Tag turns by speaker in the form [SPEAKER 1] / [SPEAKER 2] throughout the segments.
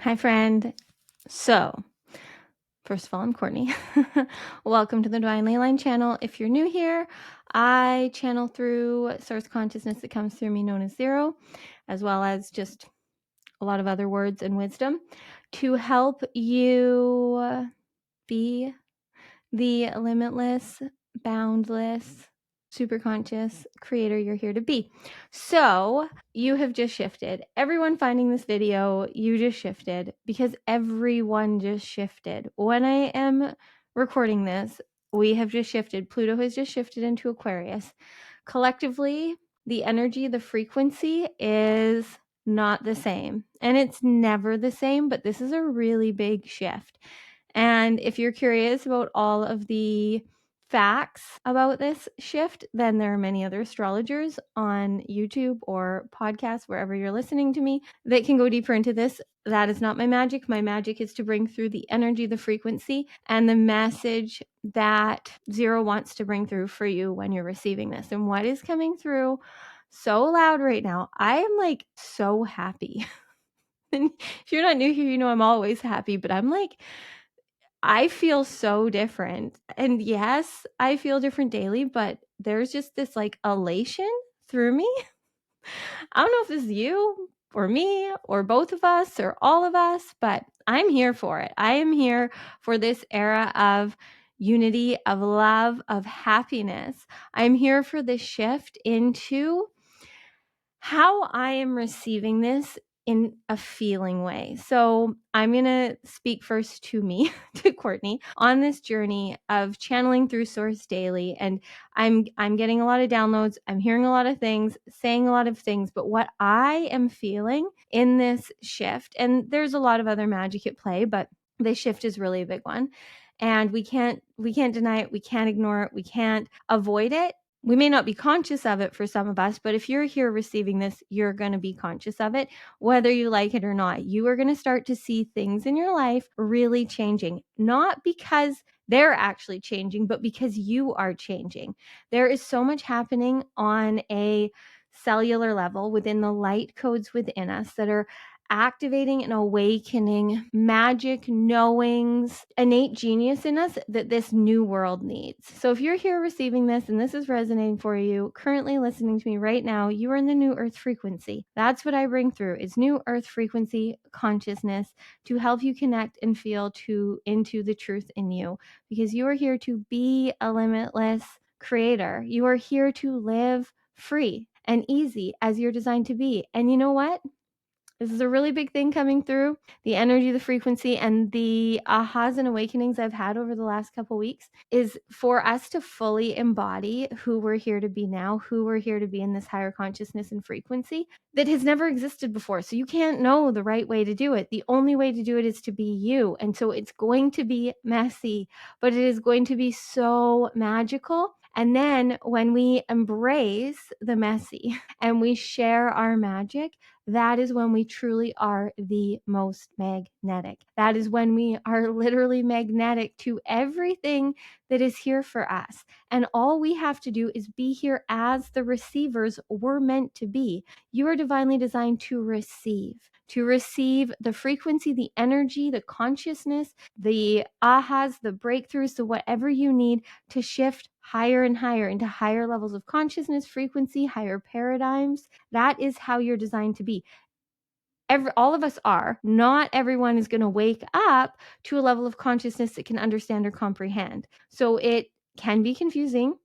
[SPEAKER 1] Hi, friend. So, first of all, I'm Courtney. Welcome to the Divinely Aligned channel. If you're new here, I channel through source consciousness that comes through me, known as Zero, as well as just a lot of other words and wisdom to help you be the limitless, boundless, superconscious creator you're here to be. So you have just shifted. Everyone finding this video, you just shifted because everyone just shifted. When I am recording this, we have just shifted. Pluto has just shifted into Aquarius. Collectively, the energy, the frequency is not the same. And it's never the same, but this is a really big shift. And if you're curious about all of the facts about this shift, then there are many other astrologers on YouTube or podcasts, wherever you're listening to me, that can go deeper into this. That is not my magic. My magic is to bring through the energy, the frequency, and the message that Zero wants to bring through for you when you're receiving this. And what is coming through so loud right now, I am like so happy. And if you're not new here, you know I'm always happy, but I'm like, I feel so different. And yes, I feel different daily, but there's just this like elation through me. I don't know if this is you or me or both of us or all of us, but I'm here for it. I am here for this era of unity, of love, of happiness. I'm here for this shift into how I am receiving this in a feeling way. So I'm going to speak first to me, to Courtney, on this journey of channeling through Source daily. And I'm getting a lot of downloads. I'm hearing a lot of things, saying a lot of things, but what I am feeling in this shift, and there's a lot of other magic at play, but this shift is really a big one. And we can't deny it. We can't ignore it. We can't avoid it. We may not be conscious of it for some of us, but if you're here receiving this, you're going to be conscious of it, whether you like it or not. You are going to start to see things in your life really changing, not because they're actually changing, but because you are changing. There is so much happening on a cellular level within the light codes within us that are activating and awakening magic, knowings, innate genius in us that this new world needs. So if you're here receiving this and this is resonating for you, currently listening to me right now, you are in the new earth frequency. That's what I bring through is new earth frequency consciousness to help you connect and feel into the truth in you, because you are here to be a limitless creator. You are here to live free and easy as you're designed to be. And you know what? This is a really big thing coming through. The energy, the frequency, and the ahas and awakenings I've had over the last couple weeks is for us to fully embody who we're here to be now, who we're here to be in this higher consciousness and frequency that has never existed before. So you can't know the right way to do it. The only way to do it is to be you. And so it's going to be messy, but it is going to be so magical. And then when we embrace the messy and we share our magic, that is when we truly are the most magnetic. That is when we are literally magnetic to everything that is here for us. And all we have to do is be here as the receivers we're meant to be. You are divinely designed to receive the frequency, the energy, the consciousness, the ahas, the breakthroughs, so whatever you need to shift higher and higher into higher levels of consciousness, frequency, higher paradigms. That is how you're designed to be. All of us are. Not everyone is going to wake up to a level of consciousness that can understand or comprehend. So it can be confusing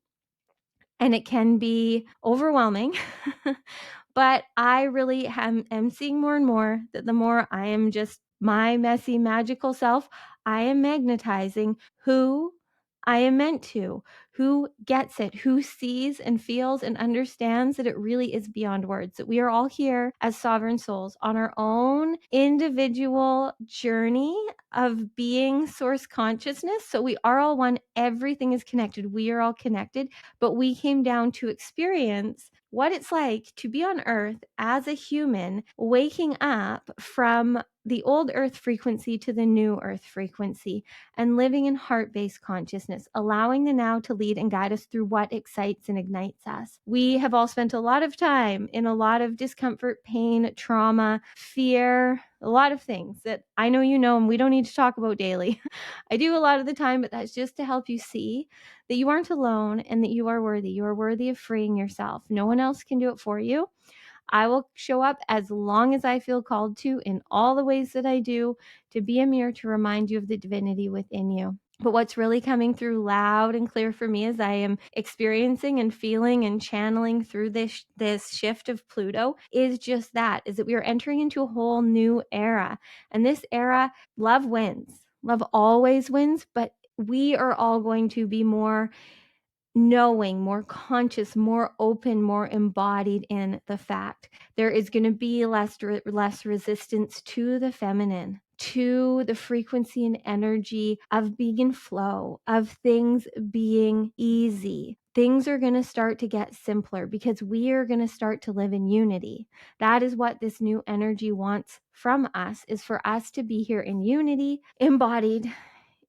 [SPEAKER 1] and it can be overwhelming. But I really am seeing more and more that the more I am just my messy, magical self, I am magnetizing who I am meant to, who gets it, who sees and feels and understands that it really is beyond words, that we are all here as sovereign souls on our own individual journey of being source consciousness. So we are all one. Everything is connected. We are all connected, but we came down to experience what it's like to be on earth as a human, waking up from the old earth frequency to the new earth frequency and living in heart-based consciousness, allowing the now to lead and guide us through what excites and ignites us. We have all spent a lot of time in a lot of discomfort, pain, trauma, fear, a lot of things that I know you know and we don't need to talk about daily. I do a lot of the time, but that's just to help you see that you aren't alone and that you are worthy. You are worthy of freeing yourself. No one else can do it for you. I will show up as long as I feel called to in all the ways that I do, to be a mirror to remind you of the divinity within you. But what's really coming through loud and clear for me as I am experiencing and feeling and channeling through this shift of Pluto is just that, is that we are entering into a whole new era. And this era, love wins. Love always wins, but we are all going to be more knowing, more conscious, more open, more embodied in the fact. There is going to be less resistance to the feminine, to the frequency and energy of being in flow, of things being easy. Things are going to start to get simpler because we are going to start to live in unity. That is what this new energy wants from us, is for us to be here in unity, embodied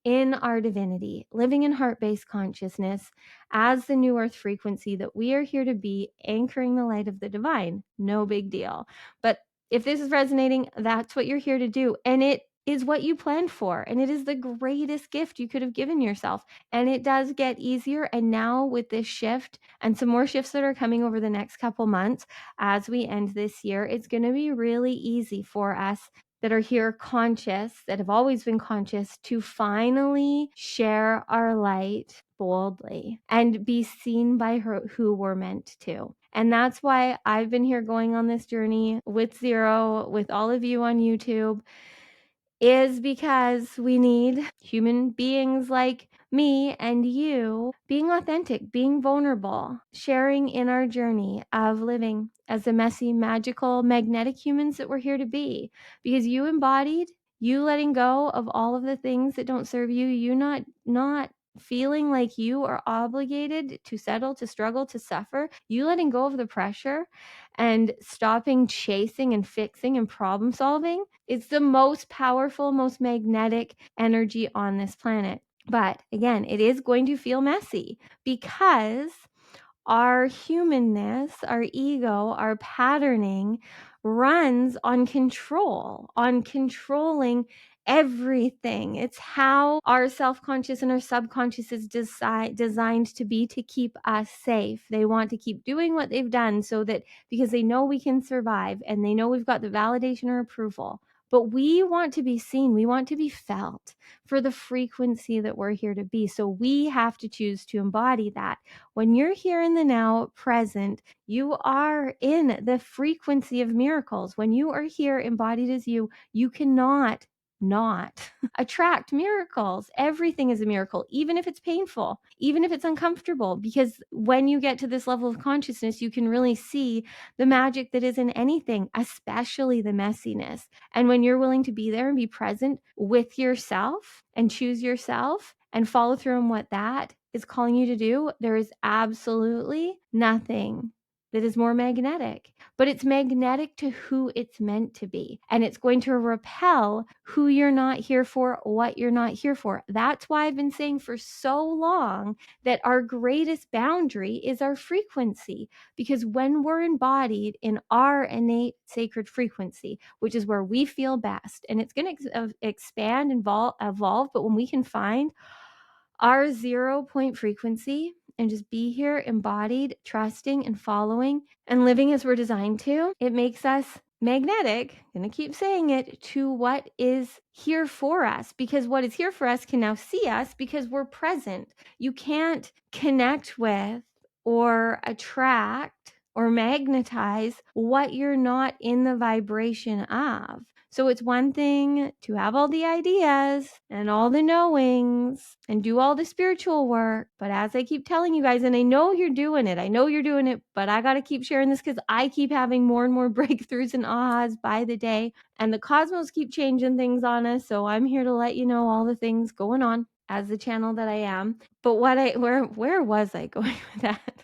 [SPEAKER 1] in our divinity, living in heart-based consciousness as the new earth frequency that we are here to be, anchoring the light of the divine. No big deal. But if this is resonating, that's what you're here to do. And it is what you planned for. And it is the greatest gift you could have given yourself. And it does get easier. And now with this shift and some more shifts that are coming over the next couple months, as we end this year, it's going to be really easy for us that are here conscious, that have always been conscious, to finally share our light boldly and be seen by who we're meant to. And that's why I've been here going on this journey with Zero, with all of you on YouTube, is because we need human beings like me and you being authentic, being vulnerable, sharing in our journey of living as the messy, magical, magnetic humans that we're here to be. Because you embodied, you letting go of all of the things that don't serve you, you not feeling like you are obligated to settle, to struggle, to suffer, you letting go of the pressure and stopping chasing and fixing and problem solving. It's the most powerful, most magnetic energy on this planet. But again, it is going to feel messy because our humanness, our ego, our patterning runs on control, on controlling everything. It's how our self-conscious and our subconscious is designed to be, to keep us safe. They want to keep doing what they've done so that, because they know we can survive and they know we've got the validation or approval. But we want to be seen. We want to be felt for the frequency that we're here to be. So we have to choose to embody that. When you're here in the now, present, you are in the frequency of miracles. When you are here embodied as you, you cannot not attract miracles. Everything is a miracle, even if it's painful, even if it's uncomfortable, because when you get to this level of consciousness, you can really see the magic that is in anything, especially the messiness. And when you're willing to be there and be present with yourself and choose yourself and follow through on what that is calling you to do, there is absolutely nothing that is more magnetic, but it's magnetic to who it's meant to be. And it's going to repel who you're not here for, what you're not here for. That's why I've been saying for so long that our greatest boundary is our frequency, because when we're embodied in our innate sacred frequency, which is where we feel best, and it's going to expand and evolve, but when we can find our 0 point frequency and just be here embodied, trusting and following and living as we're designed to, it makes us magnetic, I'm going to keep saying it, to what is here for us, because what is here for us can now see us because we're present. You can't connect with or attract or magnetize what you're not in the vibration of. So it's one thing to have all the ideas and all the knowings and do all the spiritual work. But as I keep telling you guys, and I know you're doing it, but I got to keep sharing this because I keep having more and more breakthroughs and ahas by the day. And the cosmos keep changing things on us. So I'm here to let you know all the things going on as the channel that I am. But where was I going with that?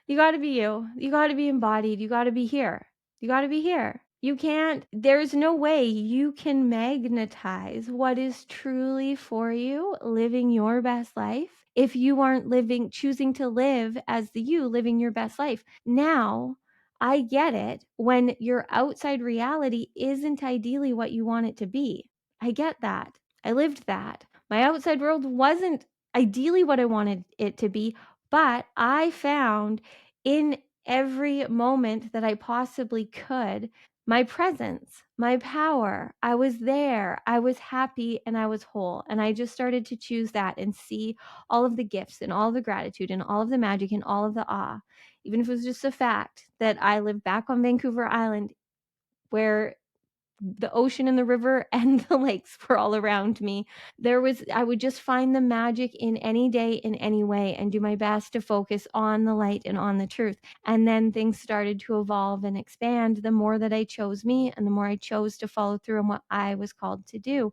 [SPEAKER 1] You got to be you. You got to be embodied. You got to be here. You got to be here. You can't, there's no way you can magnetize what is truly for you, living your best life, if you aren't choosing to live as the you, living your best life. Now, I get it when your outside reality isn't ideally what you want it to be. I get that. I lived that. My outside world wasn't ideally what I wanted it to be, but I found in every moment that I possibly could my presence, my power. I was there. I was happy and I was whole. And I just started to choose that and see all of the gifts and all of the gratitude and all of the magic and all of the awe. Even if it was just the fact that I live back on Vancouver Island where the ocean and the river and the lakes were all around me. I would just find the magic in any day, in any way, and do my best to focus on the light and on the truth. And then things started to evolve and expand the more that I chose me and the more I chose to follow through on what I was called to do.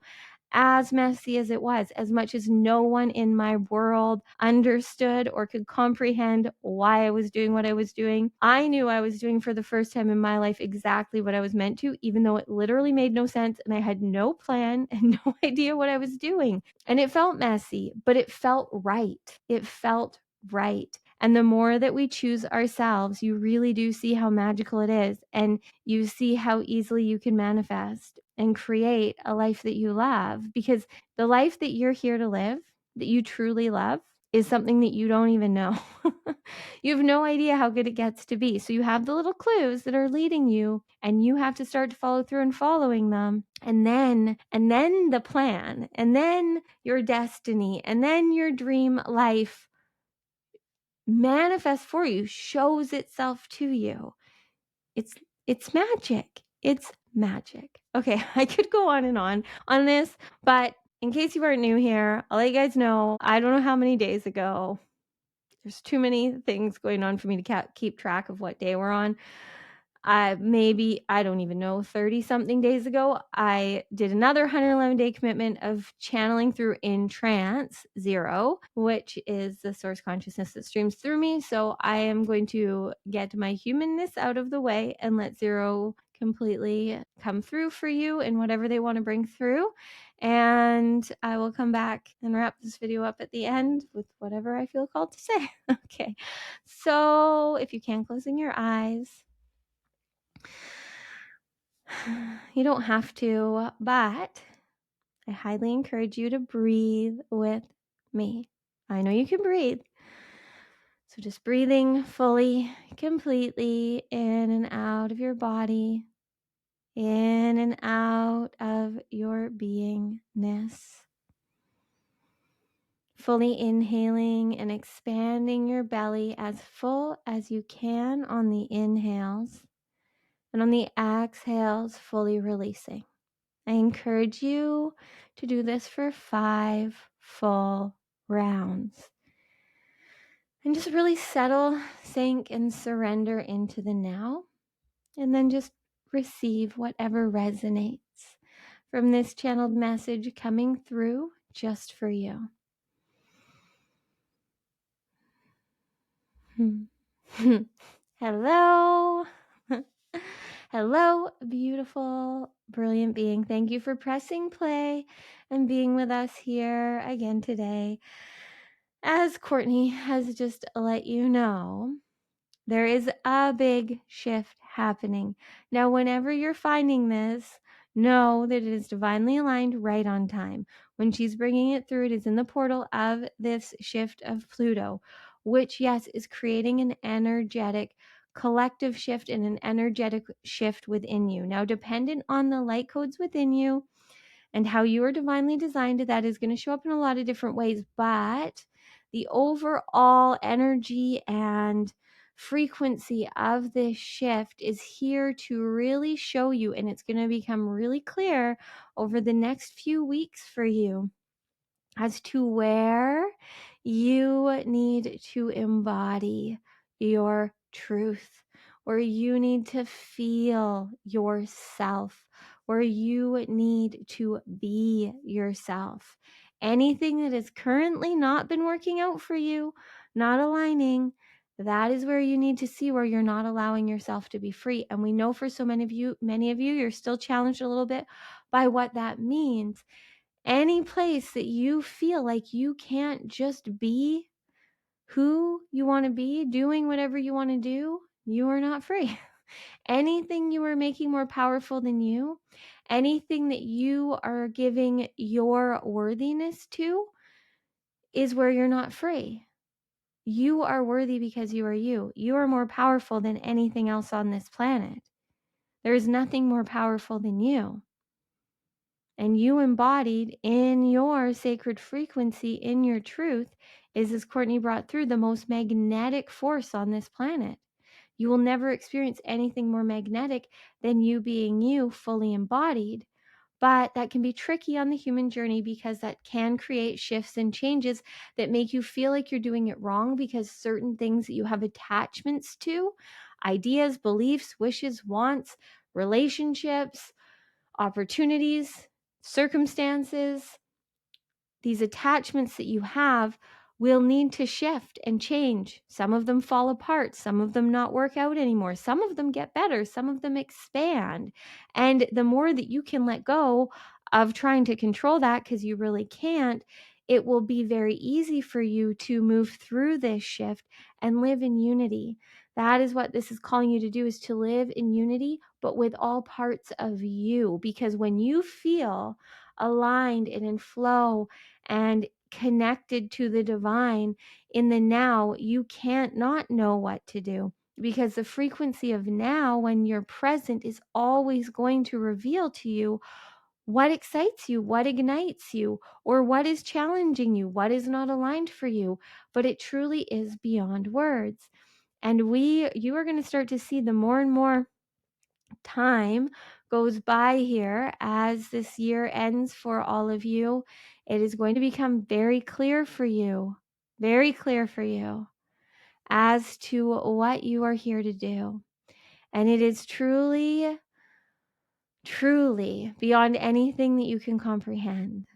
[SPEAKER 1] As messy as it was, as much as no one in my world understood or could comprehend why I was doing what I was doing, I knew I was doing for the first time in my life exactly what I was meant to, even though it literally made no sense and I had no plan and no idea what I was doing. And it felt messy, but it felt right. It felt right. And the more that we choose ourselves, you really do see how magical it is. And you see how easily you can manifest and create a life that you love, because the life that you're here to live, that you truly love, is something that you don't even know. You have no idea how good it gets to be. So you have the little clues that are leading you, and you have to start to follow through and following them. And then the plan, and then your destiny, and then your dream life manifests for you, shows itself to you. It's magic. It's magic. Okay, I could go on this, but in case you aren't new here, I'll let you guys know, I don't know how many days ago. There's too many things going on for me to keep track of what day we're on. Maybe, I don't even know, 30 something days ago, I did another 111-day commitment of channeling through in trance 0, which is the source consciousness that streams through me. So I am going to get my humanness out of the way and let 0 completely come through for you in whatever they want to bring through. And I will come back and wrap this video up at the end with whatever I feel called to say. Okay, so if you can, closing your eyes. You don't have to, but I highly encourage you to breathe with me. I know you can breathe. So just breathing fully, completely in and out of your body, in and out of your beingness. Fully inhaling and expanding your belly as full as you can on the inhales, and on the exhales, fully releasing. I encourage you to do this for 5 full rounds. And just really settle, sink, and surrender into the now. And then just receive whatever resonates from this channeled message coming through just for you. Hello. Hello, beautiful, brilliant being. Thank you for pressing play and being with us here again today. As Courtney has just let you know, there is a big shift happening. Now, whenever you're finding this, know that it is divinely aligned right on time. When she's bringing it through, it is in the portal of this shift of Pluto, which, yes, is creating an energetic collective shift and an energetic shift within you. Now, dependent on the light codes within you and how you are divinely designed, that is going to show up in a lot of different ways, but the overall energy and frequency of this shift is here to really show you, and it's going to become really clear over the next few weeks for you as to where you need to embody your truth, where you need to feel yourself, where you need to be yourself. Anything that has currently not been working out for you, not aligning, that is where you need to see where you're not allowing yourself to be free. And we know for so many of you, you're still challenged a little bit by what that means. Any place that you feel like you can't just be who you want to be, doing whatever you want to do, you are not free. Anything you are making more powerful than you, anything that you are giving your worthiness to, is where you're not free. You are worthy because you are you. You are more powerful than anything else on this planet. There is nothing more powerful than you. And you embodied in your sacred frequency, in your truth, is, as Courtney brought through, the most magnetic force on this planet. You will never experience anything more magnetic than you being you, fully embodied. But that can be tricky on the human journey because that can create shifts and changes that make you feel like you're doing it wrong because certain things that you have attachments to, ideas, beliefs, wishes, wants, relationships, opportunities, circumstances, these attachments that you have will need to shift and change. Some of them fall apart. Some of them not work out anymore. Some of them get better. Some of them expand. And the more that you can let go of trying to control that, because you really can't, it will be very easy for you to move through this shift and live in unity. That is what this is calling you to do, is to live in unity, but with all parts of you. Because when you feel aligned and in flow and connected to the divine in the now, you can't not know what to do, because the frequency of now, when you're present, is always going to reveal to you what excites you, what ignites you, or what is challenging you, what is not aligned for you. But it truly is beyond words. And you are going to start to see, the more and more time goes by here as this year ends for all of you, it is going to become very clear for you as to what you are here to do. And it is truly, truly beyond anything that you can comprehend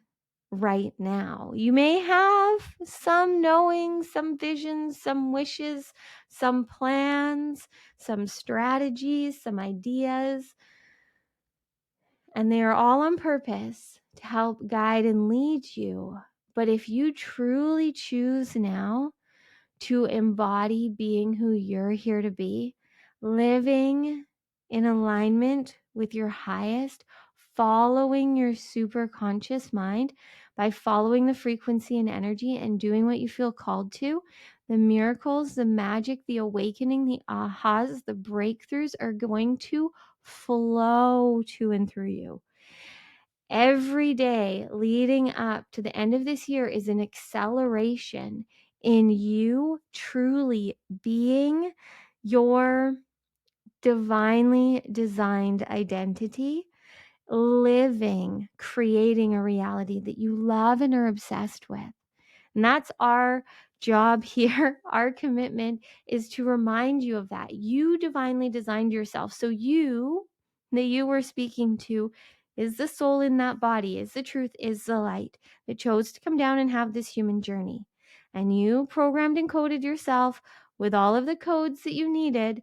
[SPEAKER 1] right now. You may have some knowing, some visions, some wishes, some plans, some strategies, some ideas, and they are all on purpose to help guide and lead you. But if you truly choose now to embody being who you're here to be, living in alignment with your highest, following your super conscious mind, by following the frequency and energy and doing what you feel called to, the miracles, the magic, the awakening, the ahas, the breakthroughs are going to flow to and through you. Every day leading up to the end of this year is an acceleration in you truly being your divinely designed identity, living, creating a reality that you love and are obsessed with. And that's our job here. Our commitment is to remind you of that. You divinely designed yourself. So you, that you were speaking to, is the soul in that body, is the truth, is the light that chose to come down and have this human journey. And you programmed and coded yourself with all of the codes that you needed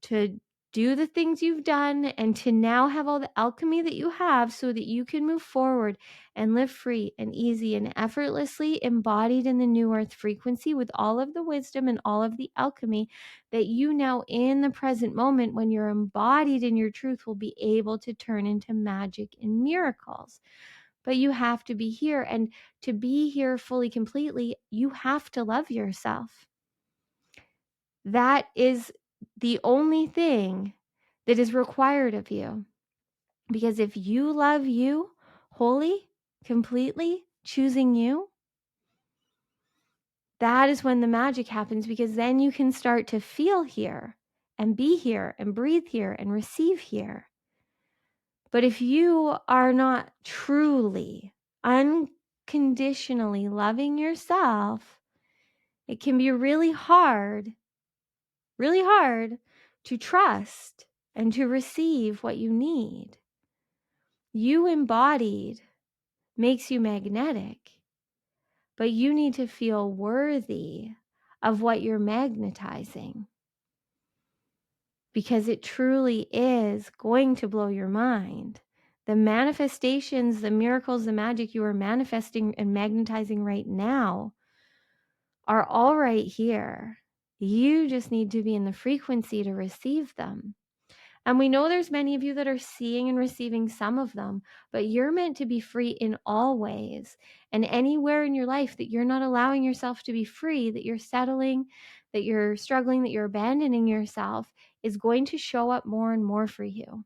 [SPEAKER 1] to do the things you've done and to now have all the alchemy that you have so that you can move forward and live free and easy and effortlessly embodied in the new earth frequency with all of the wisdom and all of the alchemy that you now, in the present moment, when you're embodied in your truth, will be able to turn into magic and miracles. But you have to be here, and to be here fully, completely, you have to love yourself. That is the only thing that is required of you. Because if you love you wholly, completely, choosing you, that is when the magic happens, because then you can start to feel here and be here and breathe here and receive here. But if you are not truly, unconditionally loving yourself, it can be really hard to trust and to receive what you need. You embodied makes you magnetic, but you need to feel worthy of what you're magnetizing, because it truly is going to blow your mind. The manifestations, the miracles, the magic you are manifesting and magnetizing right now are all right here. You just need to be in the frequency to receive them. And we know there's many of you that are seeing and receiving some of them, but you're meant to be free in all ways. And anywhere in your life that you're not allowing yourself to be free, that you're settling, that you're struggling, that you're abandoning yourself, is going to show up more and more for you.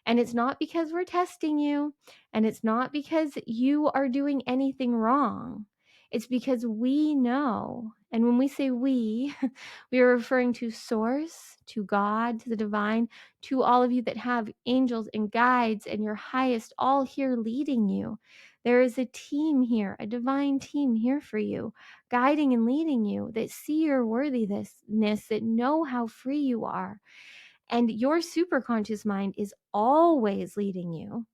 [SPEAKER 1] And it's not because we're testing you, and it's not because you are doing anything wrong. It's because we know. And when we say we, we are referring to Source, to God, to the divine, to all of you that have angels and guides and your highest all here leading you. There is a team here, a divine team here for you, guiding and leading you, that see your worthiness, that know how free you are. And your superconscious mind is always leading you,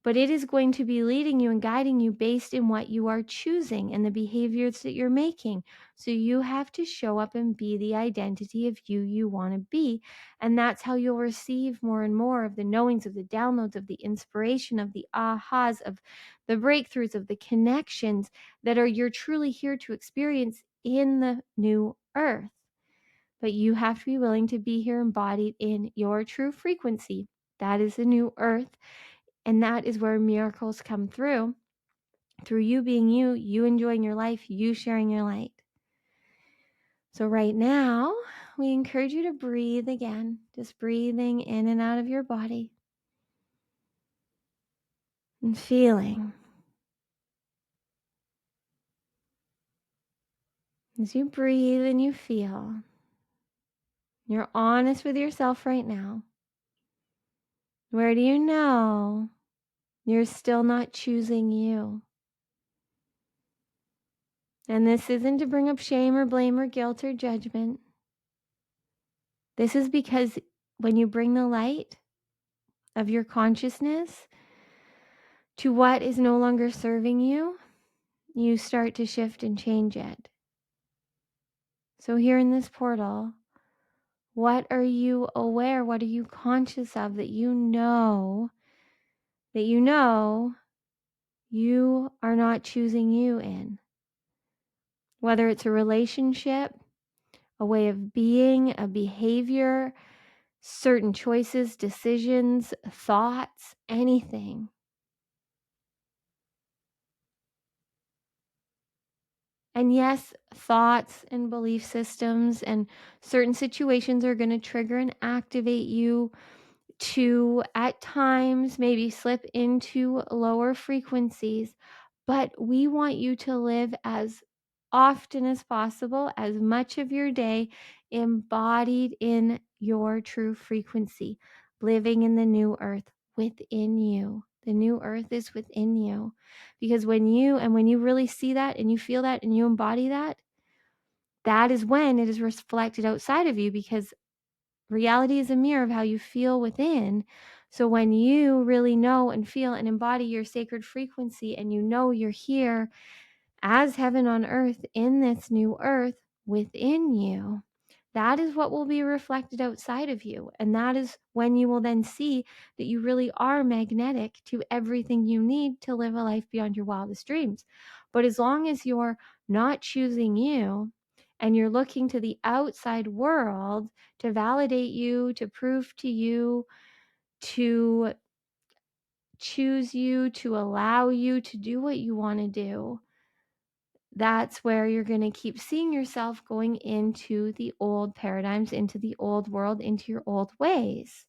[SPEAKER 1] but it is going to be leading you and guiding you based in what you are choosing and the behaviors that you're making. So you have to show up and be the identity of you want to be. And that's how you'll receive more and more of the knowings, of the downloads, of the inspiration, of the ahas, of the breakthroughs, of the connections that you're truly here to experience in the new earth. But you have to be willing to be here embodied in your true frequency. That is the new earth. And that is where miracles come through you being you enjoying your life, you sharing your light. So right now, we encourage you to breathe again, just breathing in and out of your body and feeling. As you breathe and you feel, you're honest with yourself right now. Where do you know you're still not choosing you? And this isn't to bring up shame or blame or guilt or judgment. This is because when you bring the light of your consciousness to what is no longer serving you, you start to shift and change it. So here in this portal, what are you aware? What are you conscious of that you know you are not choosing you in? Whether it's a relationship, a way of being, a behavior, certain choices, decisions, thoughts, anything. And yes, thoughts and belief systems and certain situations are going to trigger and activate you to, at times, maybe slip into lower frequencies. But we want you to live as often as possible, as much of your day embodied in your true frequency, living in the new earth within you. The new earth is within you. Because when you really see that and you feel that and you embody that, that is when it is reflected outside of you, because reality is a mirror of how you feel within. So when you really know and feel and embody your sacred frequency, and you know you're here as heaven on earth in this new earth within you, that is what will be reflected outside of you. And that is when you will then see that you really are magnetic to everything you need to live a life beyond your wildest dreams. But as long as you're not choosing you, and you're looking to the outside world to validate you, to prove to you, to choose you, to allow you to do what you want to do, that's where you're going to keep seeing yourself going into the old paradigms, into the old world, into your old ways.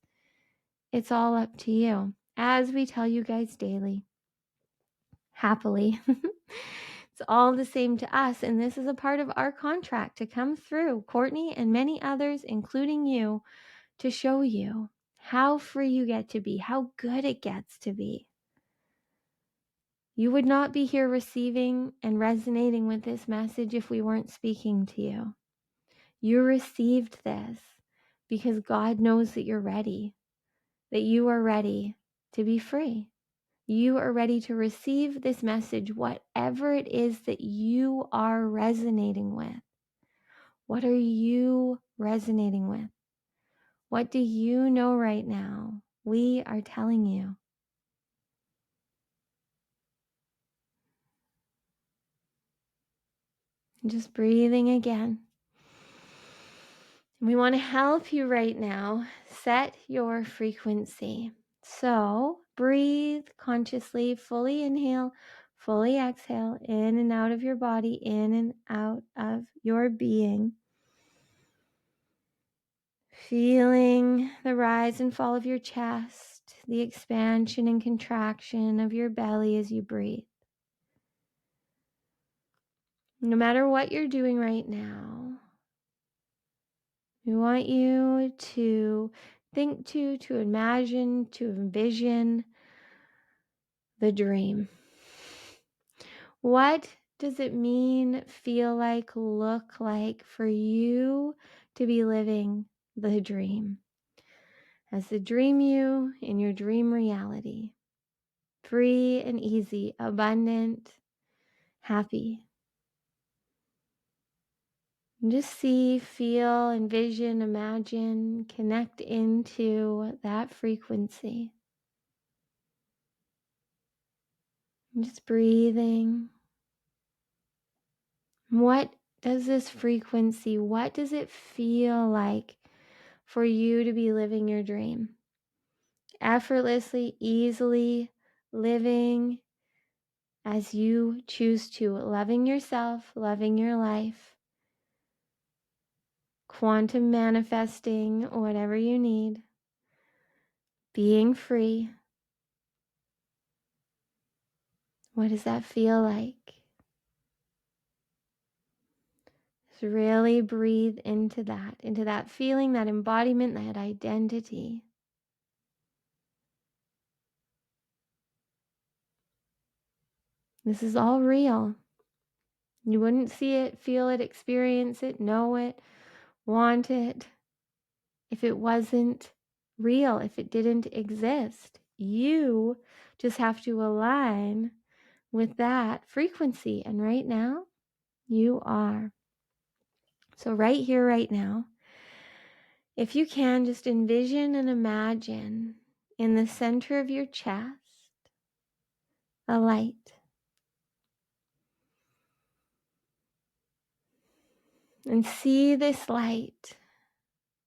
[SPEAKER 1] It's all up to you, as we tell you guys daily, happily. It's all the same to us, and this is a part of our contract to come through, Courtney and many others, including you, to show you how free you get to be, how good it gets to be. You would not be here receiving and resonating with this message if we weren't speaking to you. You received this because God knows that you're ready, that you are ready to be free. You are ready to receive this message, whatever it is that you are resonating with. What are you resonating with? What do you know right now? We are telling you. Just breathing again. We want to help you right now set your frequency. So breathe consciously, fully inhale, fully exhale, in and out of your body, in and out of your being. Feeling the rise and fall of your chest, the expansion and contraction of your belly as you breathe. No matter what you're doing right now, we want you to think to imagine, to envision the dream. What does it mean, feel like, look like for you to be living the dream? As the dream you in your dream reality. Free and easy, abundant, happy. And just see, feel, envision, imagine, connect into that frequency. And just breathing. What does this frequency, what does it feel like for you to be living your dream? Effortlessly, easily living as you choose to, loving yourself, loving your life, quantum manifesting whatever you need, being free. What does that feel like? Just really breathe into that feeling, that embodiment, that identity. This is all real. You wouldn't see it, feel it, experience it, know it, want it if it wasn't real, if it didn't exist. You just have to align with that frequency. And right now, you are. So right here, right now, if you can, just envision and imagine in the center of your chest a light. And see this light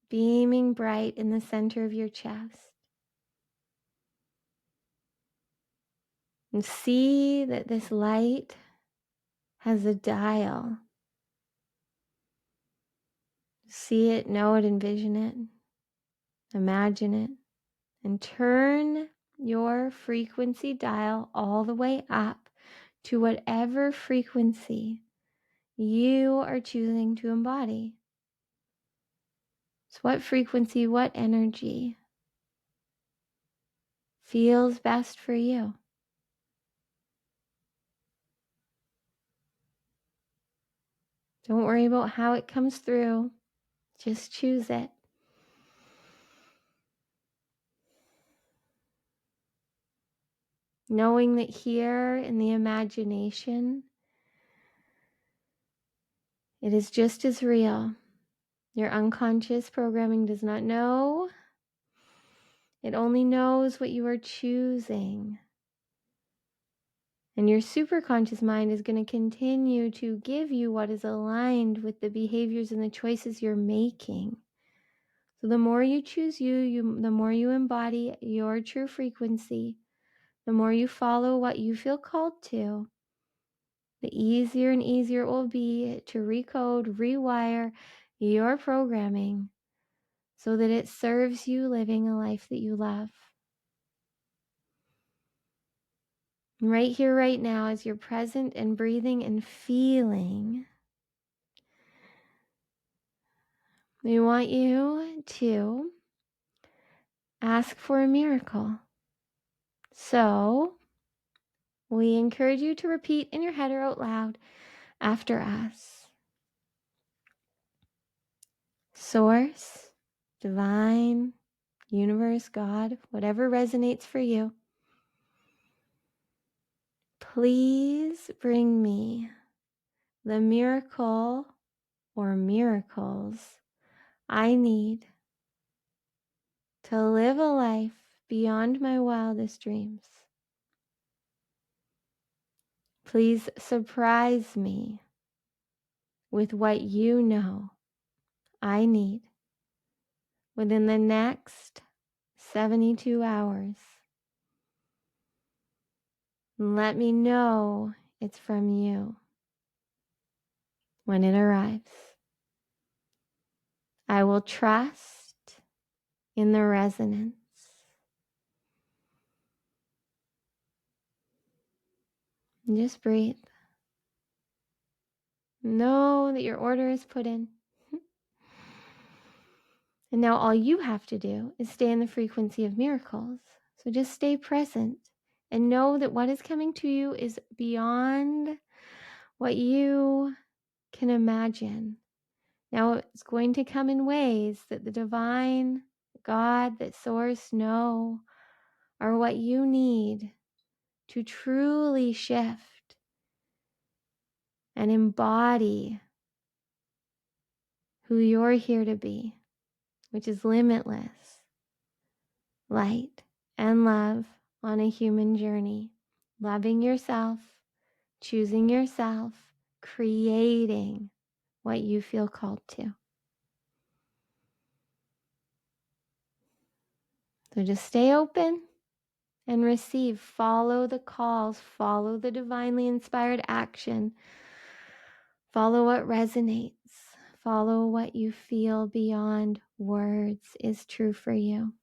[SPEAKER 1] beaming bright in the center of your chest. And see that this light has a dial. See it, know it, envision it, imagine it, and turn your frequency dial all the way up to whatever frequency you are choosing to embody. So what frequency, what energy feels best for you? Don't worry about how it comes through. Just choose it. Knowing that here in the imagination, it is just as real. Your unconscious programming does not know. It only knows what you are choosing. And your superconscious mind is going to continue to give you what is aligned with the behaviors and the choices you're making. So the more you choose the more you embody your true frequency, the more you follow what you feel called to, the easier and easier it will be to recode, rewire your programming so that it serves you living a life that you love. Right here, right now, as you're present and breathing and feeling, we want you to ask for a miracle. So we encourage you to repeat in your head or out loud after us. Source, divine, universe, God, whatever resonates for you. Please bring me the miracle or miracles I need to live a life beyond my wildest dreams. Please surprise me with what you know I need within the next 72 hours. Let me know it's from you when it arrives. I will trust in the resonance. And just breathe. Know that your order is put in. And now all you have to do is stay in the frequency of miracles. So just stay present and know that what is coming to you is beyond what you can imagine. Now it's going to come in ways that the divine, God, that source know are what you need to truly shift and embody who you're here to be, which is limitless light and love on a human journey, loving yourself, choosing yourself, creating what you feel called to. So just stay open and receive. Follow the calls, follow the divinely inspired action, follow what resonates, follow what you feel beyond words is true for you.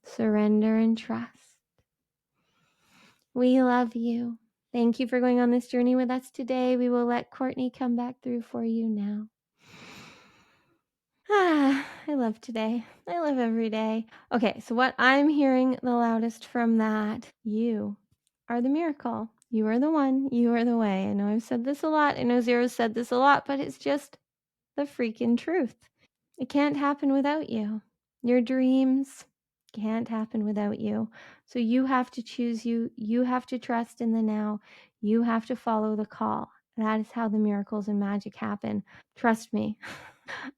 [SPEAKER 1] Surrender and trust. We love you. Thank you for going on this journey with us today. We will let Courtney come back through for you now. I love today. I love every day. Okay, so what I'm hearing the loudest from that, you are the miracle. You are the one. You are the way. I know I've said this a lot. I know Zero's said this a lot, but it's just the freaking truth. It can't happen without you. Your dreams can't happen without you. So you have to choose you. You have to trust in the now. You have to follow the call. That is how the miracles and magic happen. Trust me.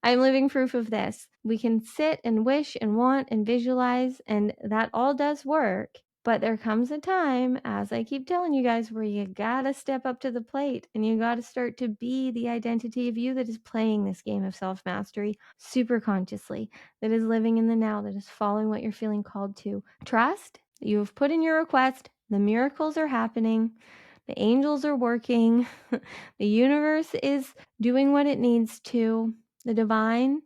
[SPEAKER 1] I'm living proof of this. We can sit and wish and want and visualize, and that all does work. But there comes a time, as I keep telling you guys, where you gotta step up to the plate and you gotta start to be the identity of you that is playing this game of self-mastery super consciously, that is living in the now, that is following what you're feeling called to. Trust that you have put in your request. The miracles are happening. The angels are working. The universe is doing what it needs to. The divine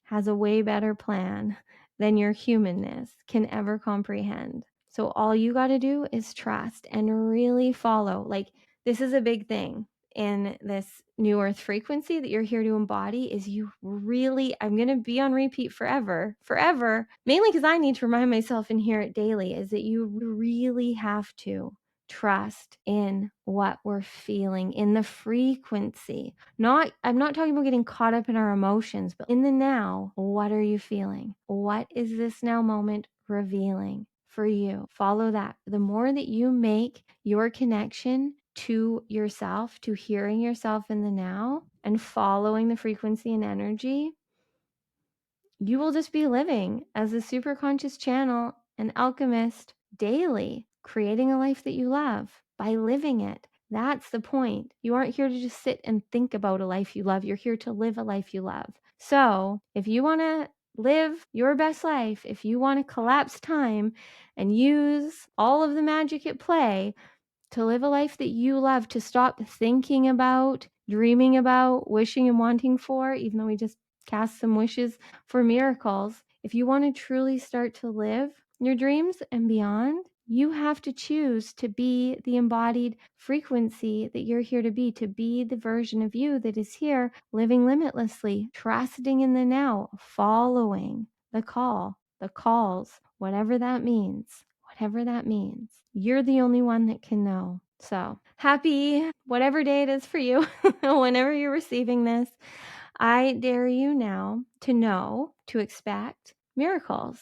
[SPEAKER 1] has a way better plan than your humanness can ever comprehend. So all you got to do is trust and really follow. Like, this is a big thing in this new earth frequency that you're here to embody, is you really, I'm going to be on repeat forever, mainly because I need to remind myself and hear it daily, is that you really have to trust in what we're feeling, in the frequency. I'm not talking about getting caught up in our emotions, but in the now, what are you feeling? What is this now moment revealing for you? Follow that. The more that you make your connection to yourself, to hearing yourself in the now and following the frequency and energy, you will just be living as a super conscious channel, an alchemist daily, creating a life that you love by living it. That's the point. You aren't here to just sit and think about a life you love. You're here to live a life you love. So if you want to live your best life, if you want to collapse time and use all of the magic at play to live a life that you love, to stop thinking about, dreaming about, wishing and wanting for, even though we just cast some wishes for miracles. If you want to truly start to live your dreams and beyond, you have to choose to be the embodied frequency that you're here to be the version of you that is here living limitlessly, trusting in the now, following the call, the calls, whatever that means. Whatever that means. You're the only one that can know. So happy whatever day it is for you, whenever you're receiving this. I dare you now to know, to expect miracles.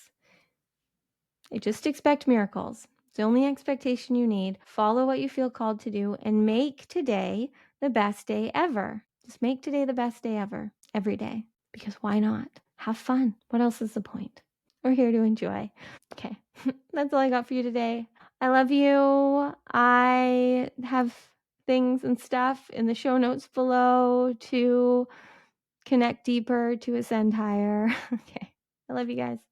[SPEAKER 1] Just expect miracles. It's the only expectation you need. Follow what you feel called to do and make today the best day ever. Just make today the best day ever, every day. Because why not? Have fun. What else is the point? We're here to enjoy. Okay, that's all I got for you today. I love you. I have things and stuff in the show notes below to connect deeper, to ascend higher. Okay. I love you guys.